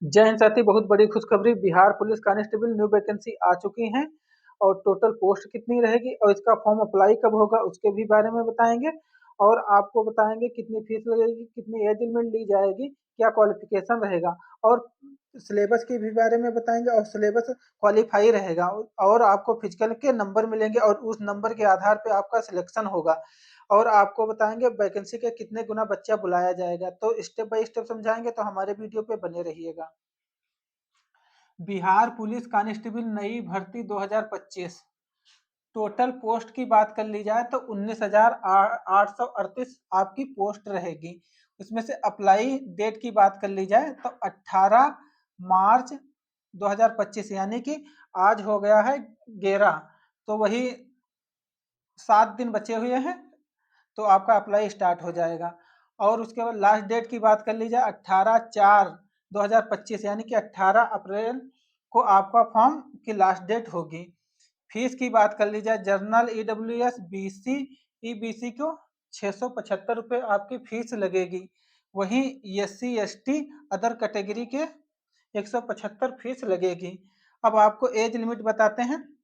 जय हिंद साथी, बहुत बड़ी खुशखबरी। Bihar police constable new vacancy आ चुकी हैं और टोटल पोस्ट कितनी रहेगी और इसका फॉर्म अप्लाई कब होगा उसके भी बारे में बताएंगे। और आपको बताएंगे कितनी फीस लगेगी, कितनी एज लिमिट ली जाएगी, क्या क्वालिफिकेशन रहेगा और सिलेबस के भी बारे में बताएंगे। और सिलेबस क्वालिफाई रहेगा और आपको फिजिकल के नंबर मिलेंगे और उस नंबर के आधार पे आपका सिलेक्शन होगा। और आपको बताएंगे वैकेंसी के कितने गुना बच्चा बुलाया जाएगा। तो स्टेप बाय स्टेप समझाएंगे, तो हमारे वीडियो पे बने रहिएगा। बिहार पुलिस कांस्टेबल नई भर्ती 2025 टोटल पोस्ट की बात कर ली जाए तो 19,838 आपकी पोस्ट रहेगी। उसमें से अप्लाई डेट की बात कर ली जाए तो 18 मार्च 2025, यानी कि आज हो गया है 11, तो वही 7 दिन बचे हुए हैं, तो आपका अप्लाई स्टार्ट हो जाएगा। और उसके बाद लास्ट डेट की बात कर ली जाए 18/4/2025, यानी कि 18 अप्रैल को आपका फॉर्म की लास्ट डेट होगी। फीस की बात कर ली जाए जर्नल EWS BC EBC को 675 रुपये आपकी फीस लगेगी। वहीं SC ST अदर कैटेगरी के 175 फीस लगेगी। अब आपको एज लिमिट बताते हैं।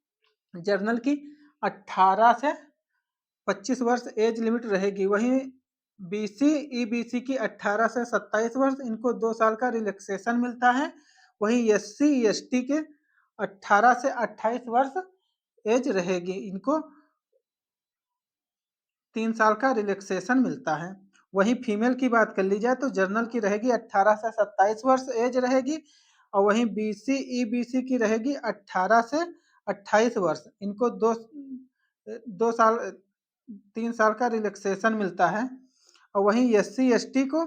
जर्नल की 18 से 25 वर्ष एज लिमिट रहेगी। वहीं BC EBC की 18 से 27 वर्ष, इनको 2 साल का रिलैक्सेशन मिलता है। वहीं SC ST के 18 से 28 वर्ष एज रहेगी, इनको 3 साल का रिलैक्सेशन मिलता है। वहीं फीमेल की बात कर ली जाए तो जर्नल की रहेगी 18 से 27 वर्ष एज रहेगी और वहीं BC EBC की रहेगी 18 से 28 वर्ष, इनको 3 साल का रिलैक्सेशन मिलता है। और वहीं SC ST को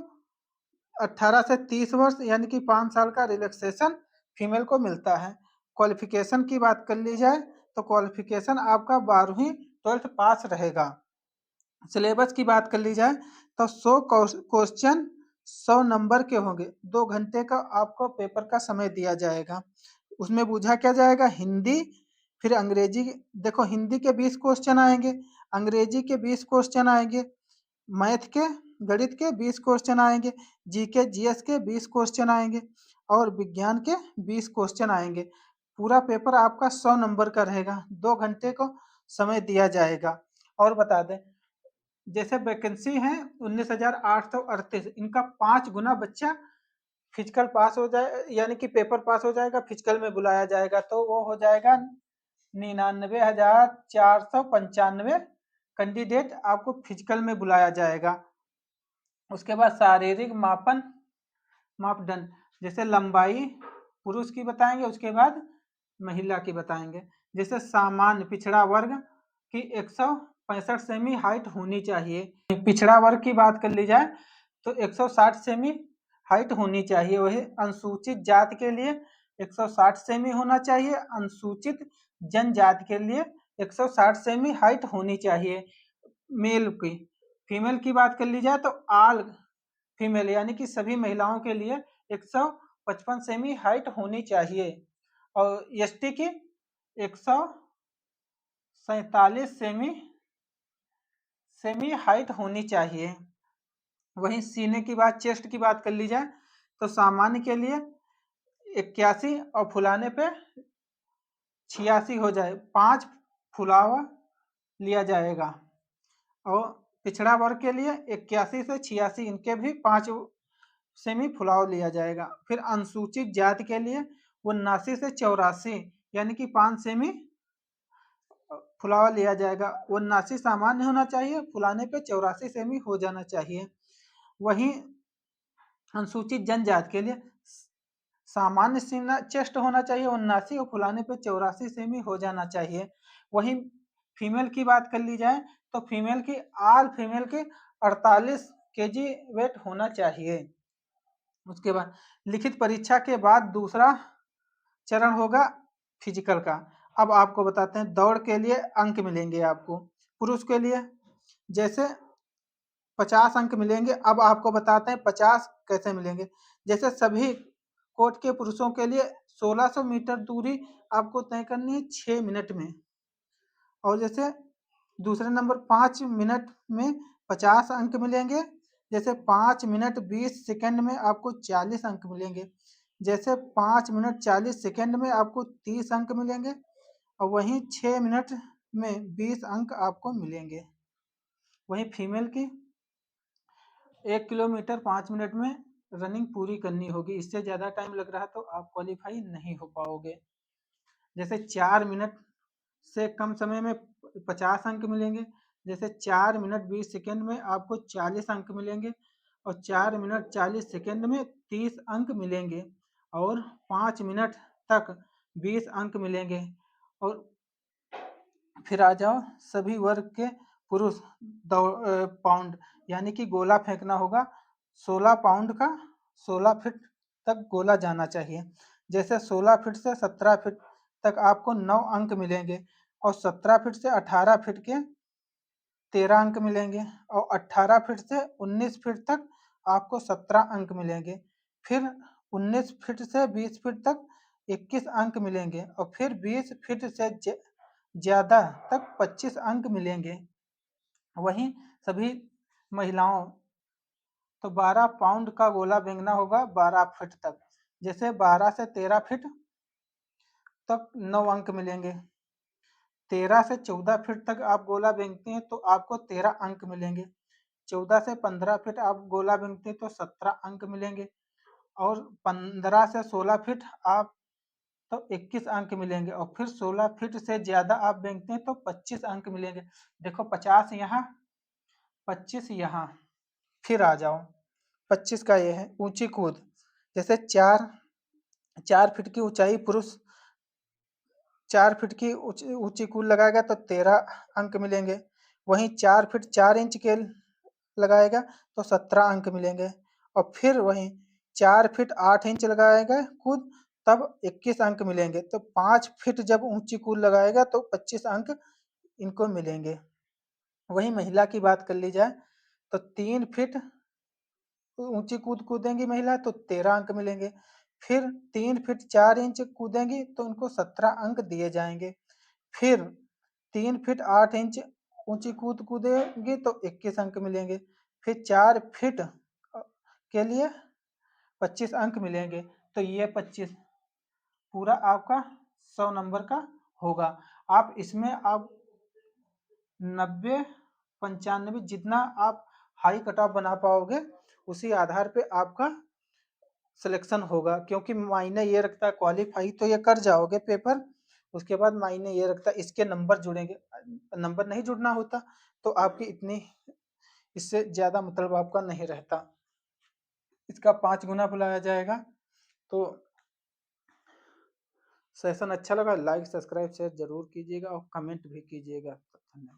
18 से 30 वर्ष, यानी कि 5 साल का रिलैक्सेशन फीमेल को मिलता है। क्वालिफिकेशन की बात कर ली जाए तो क्वालिफिकेशन आपका 12वीं 12th पास रहेगा। सिलेबस की बात कर ली जाए तो 100 क्वेश्चन 100 नंबर के होंगे। 2 घंटे का आपको पेपर का समय दिया जाएगा। उसमें पूछा क्या जाएगा, हिंदी, फिर अंग्रेजी। देखो, हिंदी के 20 क्वेश्चन आएंगे, अंग्रेजी के 20 क्वेश्चन आएंगे, मैथ के गणित के 20 क्वेश्चन आएंगे, जीके जीएस के 20 क्वेश्चन आएंगे और विज्ञान के 20 क्वेश्चन आएंगे। पूरा पेपर आपका 100 नंबर का रहेगा। 2 घंटे को समय दिया जाएगा। और बता दें, जैसे वैकेंसी है 19,838, इनका 5 गुना बच्चा फिजिकल पास हो जाए, यानी कि पेपर पास हो जाएगा, फिजिकल में बुलाया जाएगा तो वो हो जाएगा 99,495 कैंडिडेट आपको फिजिकल में बुलाया जाएगा। उसके बाद शारीरिक मापदंड, जैसे लंबाई पुरुष की बताएंगे, उसके बाद महिला की बताएंगे। जैसे सामान्य पिछड़ा वर्ग की 165 सेमी हाइट होनी चाहिए। पिछड़ा वर्ग की बात कर ली जाए तो 160 सेमी हाइट होनी चाहिए। वही अनुसूचित जाति के लिए 160 सेमी होना चाहिए। अनुसूचित जनजाति के लिए 160 सेमी हाइट होनी चाहिए मेल की। फीमेल की बात कर ली जाए तो आल फीमेल, यानी कि सभी महिलाओं के लिए 155 सेमी हाइट होनी चाहिए। और एसटी की 147 सेमी हाइट होनी चाहिए। वहीं सीने की बात, चेस्ट की बात कर ली जाए तो सामान्य के लिए 81 और फुलाने पे 86 हो जाए, 5 फुलावा लिया जाएगा। और पिछड़ा वर्ग के लिए 81 से 86, इनके भी 5 सेमी फुलाव लिया जाएगा। फिर अनुसूचित जाति के लिए 79 से 84, यानी कि 5 सेमी फुलावा लिया जाएगा। 79 सामान्य होना चाहिए, फुलाने पे 84 सेमी हो जाना चाहिए। वहीं अनुसूचित जनजाति के लिए सामान्य सीना चेस्ट होना चाहिए 79 और फुलाने पे 84 सेमी हो जाना चाहिए। वहीं फीमेल की बात कर ली जाए तो फीमेल की आल फीमेल के 48 केजी वेट होना चाहिए। उसके बाद लिखित परीक्षा के बाद दूसरा चरण होगा फिजिकल का। अब आपको बताते हैं, दौड़ के लिए अंक मिलेंगे आपको। पुरुष के लिए जैसे 50 अंक मिलेंगे। अब आपको बताते हैं 50 कैसे मिलेंगे। जैसे सभी कोर्ट के पुरुषों के लिए 1600 मीटर दूरी आपको तय करनी है 6 मिनट में। और जैसे दूसरे नंबर 5 मिनट में 50 अंक मिलेंगे। जैसे 5 मिनट 20 सेकंड में आपको 40 अंक मिलेंगे। जैसे 5 मिनट 40 सेकेंड में आपको 30 अंक मिलेंगे और वहीं 6 मिनट में 20 अंक आपको मिलेंगे। वहीं फीमेल की 1 किलोमीटर 5 मिनट में रनिंग पूरी करनी होगी, इससे ज़्यादा टाइम लग रहा तो आप क्वालिफाई नहीं हो पाओगे। जैसे 4 मिनट से कम समय में 50 अंक मिलेंगे, जैसे 4 मिनट 20 सेकेंड में आपको 40 अंक मिलेंगे और 4 मिनट 40 सेकेंड में 30 अंक मिलेंगे और 5 मिनट तक 20 अंक मिलेंगे। और फिर आ जाओ सभी वर्ग के पुरुष पाउंड यानी कि गोला फेंकना होगा 16 पाउंड का, 16 फीट तक गोला जाना चाहिए। जैसे 16 फीट से 17 फीट तक आपको 9 अंक मिलेंगे और 17 फीट से 18 फीट के 13 अंक मिलेंगे और 18 फीट से 19 फीट तक आपको 17 अंक मिलेंगे। फिर 19 फीट से 20 फीट तक 21 अंक मिलेंगे और फिर 20 फीट से ज़्यादा तक 25 अंक मिलेंगे। वहीं सभी महिलाओं तो 12 पाउंड का गोला फेंकना होगा 12 फीट तक। जैसे 12 से 13 फीट तक 9 अंक मिलेंगे, 13 से 14 फीट तक आप गोला फेंकते हैं तो आपको 13 अंक मिलेंगे, 14 से 15 फीट आप गोला फेंकते हैं तो 17 अंक मिलेंगे और 15 से 16 फीट आप तो 21 अंक मिलेंगे और फिर 16 फीट से ज़्यादा आप फेंकते हैं तो 25 अंक मिलेंगे। देखो 50 यहाँ, 25 यहाँ। फिर आ जाओ 25 का ये है ऊंची कूद। जैसे 4 फीट की ऊंचाई पुरुष 4 फीट की ऊंची कूद लगाएगा तो 13 अंक मिलेंगे। वहीं 4 फीट 4 इंच के लगाएगा तो 17 अंक मिलेंगे और फिर वहीं 4 फीट 8 इंच लगाएगा कूद तब 21 अंक मिलेंगे। तो 5 फीट जब ऊंची कूद लगाएगा तो 25 अंक इनको मिलेंगे। वहीं महिला की बात कर ली जाए तो 3 फीट ऊंची कूद कूदेंगी महिला तो 13 अंक मिलेंगे। फिर 3 फीट 4 इंच कूदेंगी तो उनको 17 अंक दिए जाएंगे। फिर 3 फीट 8 इंच ऊंची कूद कूदेंगी तो 21 अंक मिलेंगे। फिर 4 फीट के लिए 25 अंक मिलेंगे। तो ये 25 पूरा आपका 100 नंबर का होगा। आप इसमें आप 90 95 जितना आप हाई कट ऑफ बना पाओगे उसी आधार पे आपका सिलेक्शन होगा, क्योंकि मायने ये रखता है क्वालिफाई तो ये कर जाओगे पेपर, उसके बाद मायने ये रखता है इसके नंबर जुड़ेंगे, नंबर नहीं जुड़ना होता तो आपकी इतनी इससे ज़्यादा मतलब आपका नहीं रहता। इसका 5 गुना बुलाया जाएगा। तो सेशन अच्छा लगा लाइक सब्सक्राइब शेयर जरूर कीजिएगा और कमेंट भी कीजिएगा। धन्यवाद।